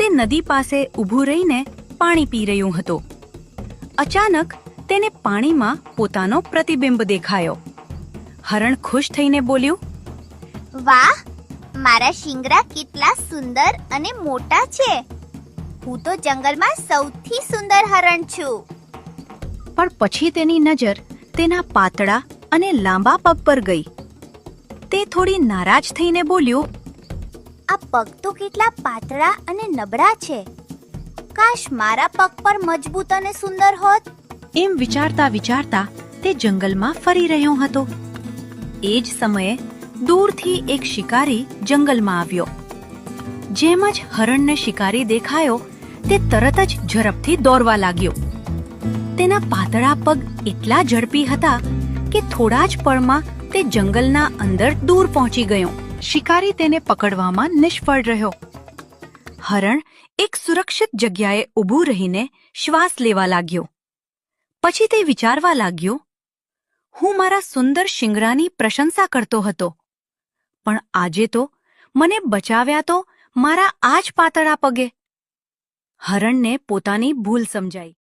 તે નદી પાસે ઊભું રહીને પાણી પી રહ્યું હતું. અચાનક તેને પાણીમાં પોતાનો પ્રતિબિંબ દેખાયો. હરણ ખુશ થઈને બોલ્યું, વાહ, મારા શિંગડા કેટલા સુંદર અને મોટા છે. હું તો જંગલમાં સૌથી સુંદર હરણ છું. પણ પછી તેની નજર તેના પાતળા અને લાંબા પગ પર ગઈ. તે થોડી નારાજ થઈને બોલ્યો, આ પગ તો કેટલા પાતળા અને નબળા છે. કાશ મારા પગ પર મજબૂત અને સુંદર હોત. એમ વિચારતા વિચારતા તે જંગલમાં ફરી રહ્યો હતો. એ જ સમયે દૂરથી એક શિકારી જંગલમાં આવ્યો. જેમ જ હરણને શિકારી દેખાયો, તે તરત જ ઝડપથી દોડવા લાગ્યો. તેના પાતળા પગ એટલા ઝડપી હતા કે થોડા જ પળમાં તે જંગલના અંદર દૂર પહોંચી ગયો. શિકારી તેને પકડવામાં નિષ્ફળ રહ્યો. હરણ એક સુરક્ષિત જગ્યાએ ઊભું રહીને શ્વાસ લેવા લાગ્યો. પછી તે વિચારવા લાગ્યો, હું મારા સુંદર શિંગડાની પ્રશંસા કરતો હતો, પણ આજે તો મને બચાવ્યા તો મારા આ જ પાતળા પગે. હરણને પોતાની ભૂલ સમજાઈ.